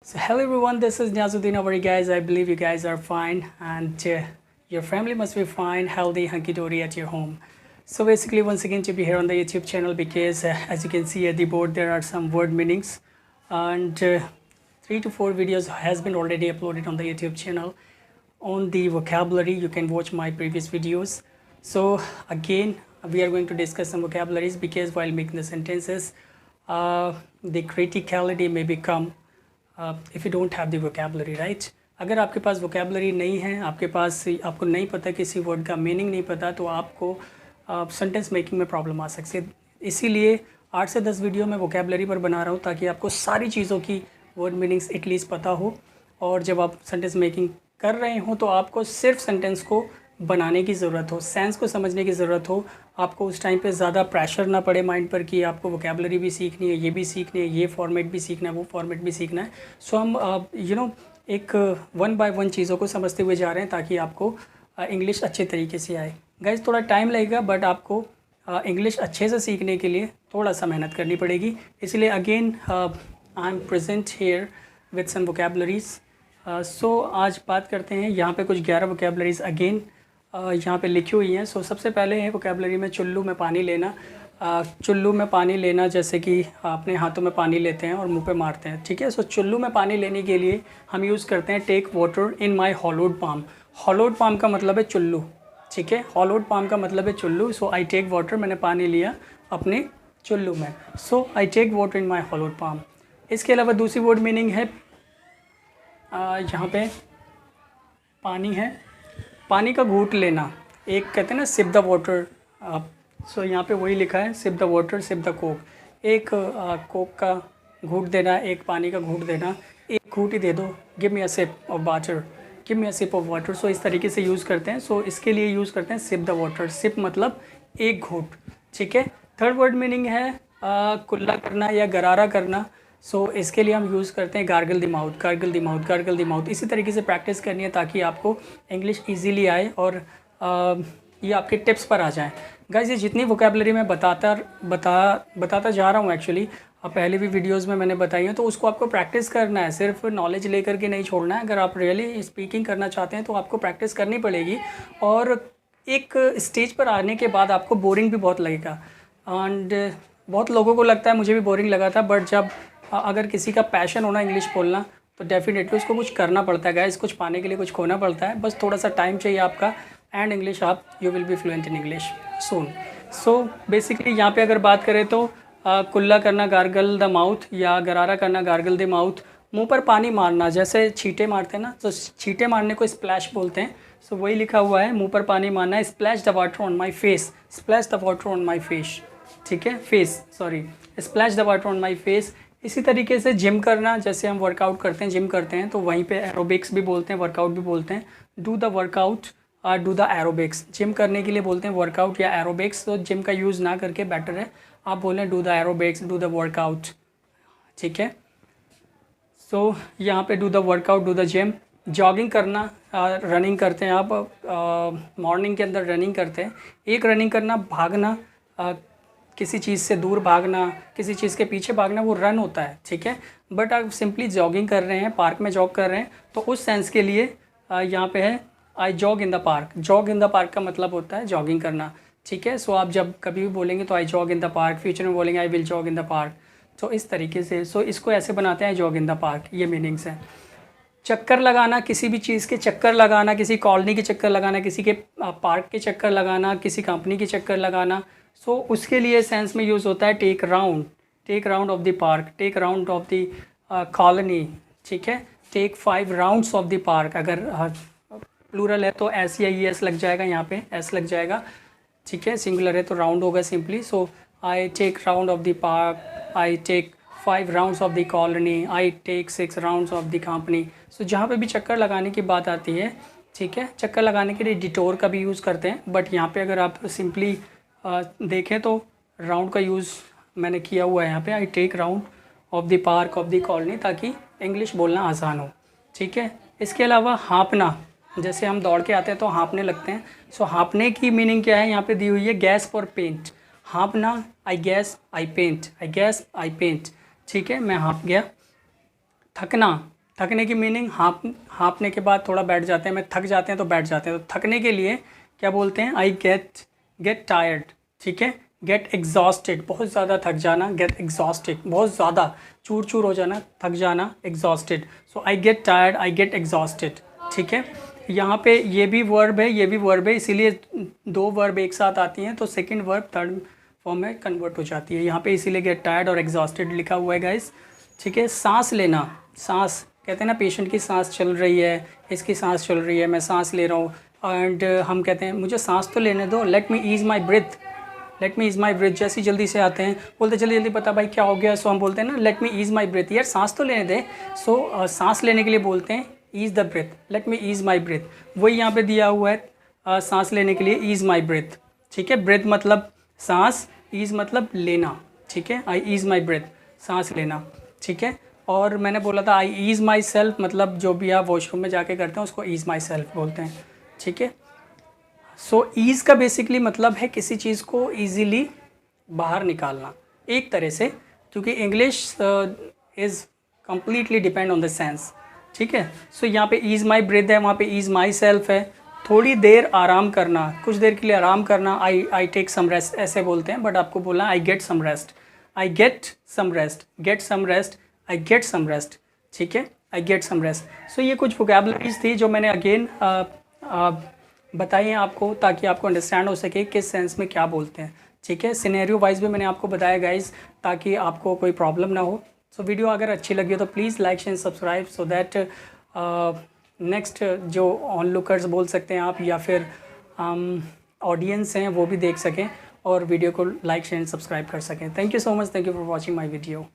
So hello everyone, this is Nyazuddin. How are you guys? I believe you guys are fine and your family must be fine, healthy, hunky-dory at your home. So basically once again to be here on the YouTube channel because as you can see at the board there are some word meanings and 3 to 4 videos has been already uploaded on the YouTube channel on the vocabulary. You can watch my previous videos. So again we are going to discuss some vocabularies because while making the sentences the criticality may become if you don't have the vocabulary right. अगर आपके पास vocabulary नहीं है, आपको नहीं पता किसी word का meaning नहीं पता, तो आपको सेंटेंस मेकिंग में प्रॉब्लम आ सकती है। इसीलिए 8 से 10 वीडियो मैं वोकेबलरी पर बना रहा हूँ ताकि आपको सारी चीज़ों की वर्ड मीनिंग्स एटलीस्ट पता हो, और जब आप सेंटेंस मेकिंग कर रहे हो तो आपको सिर्फ सेंटेंस को बनाने की ज़रूरत हो, सेंस को समझने की ज़रूरत हो। आपको उस टाइम पे ज़्यादा प्रेशर ना पड़े माइंड पर कि आपको वोकेबलरी भी सीखनी है, ये भी सीखनी है, ये फॉर्मेट भी सीखना है, वो फॉर्मेट भी सीखना है। सो हम एक 1 बाय 1 चीज़ों को समझते हुए जा रहे हैं ताकि आपको इंग्लिश अच्छे तरीके से आए। गाइज थोड़ा टाइम लगेगा बट आपको इंग्लिश अच्छे से सीखने के लिए थोड़ा सा मेहनत करनी पड़ेगी। इसलिए again I am present here with some vocabularies. So आज बात करते हैं, यहाँ पे कुछ 11 वोकेबलरीज अगेन यहाँ पे लिखी हुई हैं। सो सबसे पहले है वोकेबलरी में चुल्लू में पानी लेना। चुल्लू में पानी लेना जैसे कि अपने हाथों में पानी लेते हैं और मुंह पे मारते हैं, ठीक है। सो चुल्लू में पानी लेने के लिए हम यूज़ करते हैं take water in my hollowed palm. Hollowed palm का मतलब है चुल्लू, ठीक है। हॉलोड पाम का मतलब है चुल्लू। सो आई टेक वाटर, मैंने पानी लिया अपने चुल्लू में। So I take water in my hollowed palm. इसके अलावा दूसरी वर्ड मीनिंग है यहाँ पे पानी है, पानी का घूंट लेना। एक कहते हैं ना सिप द वाटर। सो यहाँ पे वही लिखा है sip the water sip the coke. एक कोक का घूंट देना, एक पानी का घूंट देना। एक घूंट ही दे दो, give me a sip of water, give me a sip of water. So इस तरीके से यूज़ करते हैं। सो इसके लिए यूज़ करते हैं सिप द वाटर। सिप मतलब एक घूंट, ठीक है। थर्ड वर्ड मीनिंग है कुल्ला करना या गरारा करना। सो इसके लिए हम यूज़ करते हैं gargle the mouth, gargle the mouth, gargle the mouth. इसी तरीके से प्रैक्टिस करनी है ताकि आपको इंग्लिश इजीली आए और ये आपके टिप्स पर आ जाएं। गाइस ये जितनी वोकेबलरी मैं बताता जा रहा हूँ एक्चुअली पहले भी वीडियोस में मैंने बताई है, तो उसको आपको प्रैक्टिस करना है, सिर्फ नॉलेज लेकर के नहीं छोड़ना है। अगर आप रियली स्पीकिंग करना चाहते हैं तो आपको प्रैक्टिस करनी पड़ेगी, और एक स्टेज पर आने के बाद आपको बोरिंग भी बहुत लगेगा। एंड बहुत लोगों को लगता है, मुझे भी बोरिंग लगा था, बट जब अगर किसी का पैशन होना इंग्लिश बोलना तो डेफिनेटली उसको कुछ करना पड़ता है गाइस, कुछ पाने के लिए कुछ खोना पड़ता है। बस थोड़ा सा टाइम चाहिए आपका, एंड इंग्लिश आप you will be fluent in English soon. So basically यहाँ पे अगर बात करें तो कुल्ला करना गार्गल द माउथ, या गरारा करना गार्गल द माउथ। मुंह पर पानी मारना, जैसे छींटे मारते हैं ना, तो छींटे मारने को स्प्लैश बोलते हैं। सो वही लिखा हुआ है, मुंह पर पानी मारना, splash the water on my face, splash the water on my face, ठीक है, face sorry, splash the water on my face. इसी तरीके से जिम करना, जैसे हम वर्कआउट करते हैं, जिम करते हैं, तो वहीं पे एरोबिक्स भी बोलते हैं, वर्कआउट भी बोलते हैं। Do the workout do the aerobics. Gym करने के लिए बोलते हैं वर्कआउट या एरोबिक्स, तो जिम का यूज़ ना करके बेटर है आप बोलें do the aerobics, do the workout, ठीक है। सो यहाँ पे do the workout, do the gym. Jogging करना, रनिंग करते हैं आप, मॉर्निंग के अंदर रनिंग करते हैं। एक रनिंग करना, भागना, किसी चीज़ से दूर भागना, किसी चीज़ के पीछे भागना, वो रन होता है, ठीक है। बट आप सिंपली जॉगिंग कर रहे हैं, पार्क में जॉग कर रहे हैं, तो उस सेंस के लिए यहाँ पे है I jog in the park. Jog in the park का मतलब होता है जॉगिंग करना, ठीक है। सो आप जब कभी भी बोलेंगे तो I jog in the park, future में बोलेंगे I will jog in the park, तो इस तरीके से। सो इसको ऐसे बनाते हैं जॉग इन द पार्क, ये मीनिंग्स हैं। चक्कर लगाना, किसी भी चीज़ के चक्कर लगाना, किसी कॉलोनी के चक्कर लगाना, किसी के पार्क के चक्कर लगाना, किसी कंपनी के चक्कर लगाना। सो उसके लिए सेंस में यूज़ होता है take round, take round of the park, take round of the colony, ठीक है। Take 5 rounds of the park, अगर प्लूरल है तो एस या ई एस लग जाएगा, यहाँ पे एस लग जाएगा, ठीक है। सिंगुलर है तो राउंड होगा simply. So I take round of the park, I take 5 rounds of the colony, I take 6 rounds of the company. So जहाँ पे भी चक्कर लगाने की बात आती है, ठीक है, चक्कर लगाने के लिए डिटोर का भी यूज़ करते हैं, बट यहाँ पे अगर आप सिंपली देखें तो राउंड का यूज़ मैंने किया हुआ है यहाँ पे, I take round of the park of the colony, ताकि इंग्लिश बोलना आसान हो, ठीक है। इसके अलावा हाँपना, जैसे हम दौड़ के आते हैं तो हाँपने लगते हैं। सो हाँपने की मीनिंग क्या है, यहाँ पे दी हुई है गैस फॉर पेंट। हाँपना, I gasp I pant, I gasp I pant, ठीक है, मैं हाँप गया। थकना, थकने की मीनिंग हाँपने के बाद थोड़ा बैठ जाते हैं, मैं थक जाते हैं तो बैठ जाते हैं, तो थकने के लिए क्या बोलते हैं, आई गेट टायर्ड, ठीक है। गेट एग्जॉस्टेड, बहुत ज़्यादा थक जाना, गेट एग्जॉस्टेड, बहुत ज़्यादा चूर चूर हो जाना, थक जाना, exhausted. So I get tired, I get exhausted, ठीक है। यहाँ पे ये भी वर्ब है, ये भी वर्ब है, इसीलिए दो वर्ब एक साथ आती हैं तो सेकंड वर्ब थर्ड फॉर्म में कन्वर्ट हो जाती है यहाँ पे, इसीलिए गेट टायर्ड और एग्जॉस्टेड लिखा हुआ है गाइस, ठीक है। सांस लेना, सांस कहते हैं ना, पेशेंट की सांस चल रही है, इसकी सांस चल रही है, मैं सांस ले रहा हूँ, एंड हम कहते हैं मुझे सांस तो लेने दो, let me ease my breath, let me ease my breath. जैसे जल्दी से आते हैं, बोलते जल्दी जल्दी पता भाई क्या हो गया, सो हम बोलते हैं ना let me ease my breath, यार सांस तो लेने दे। सो सांस लेने के लिए बोलते हैं ease the breath, let me ease my breath, वही यहाँ पे दिया हुआ है सांस लेने के लिए ईज़ माई ब्रेथ, ठीक है। ब्रेथ मतलब सांस, ईज़ मतलब लेना, ठीक है। आई ईज़ माई ब्रेथ, सांस लेना, ठीक है। और मैंने बोला था आई ईज़ माई सेल्फ, मतलब जो भी आप वॉशरूम में जाके करते हैं उसको ईज़ माई सेल्फ बोलते हैं, ठीक है। सो ईज़ का बेसिकली मतलब है किसी चीज़ को ईज़िली बाहर निकालना एक तरह से, क्योंकि English is completely depend on the sense, ठीक है। सो यहाँ पे ईज़ माई ब्रेथ है, वहाँ पे ईज़ माई सेल्फ है। थोड़ी देर आराम करना, कुछ देर के लिए आराम करना, आई टेक सम रेस्ट ऐसे बोलते हैं, बट आपको बोलना I get some rest, I get some rest, get some rest, I get some rest, ठीक है, आई गेट सम रेस्ट। सो ये कुछ वोकैबुलरीज थी जो मैंने अगेन बताई हैं आपको, ताकि आपको अंडरस्टैंड हो सके किस सेंस में क्या बोलते हैं, ठीक है। सिनेरियो वाइज भी मैंने आपको बताया गाइज, ताकि आपको कोई प्रॉब्लम ना हो। सो वीडियो अगर अच्छी लगी हो तो please like share subscribe, so that next जो ऑन लुकर्स बोल सकते हैं आप, या फिर ऑडियंस हैं वो भी देख सकें और वीडियो को लाइक शेयर सब्सक्राइब कर सकें। Thank you so much, thank you for watching my video.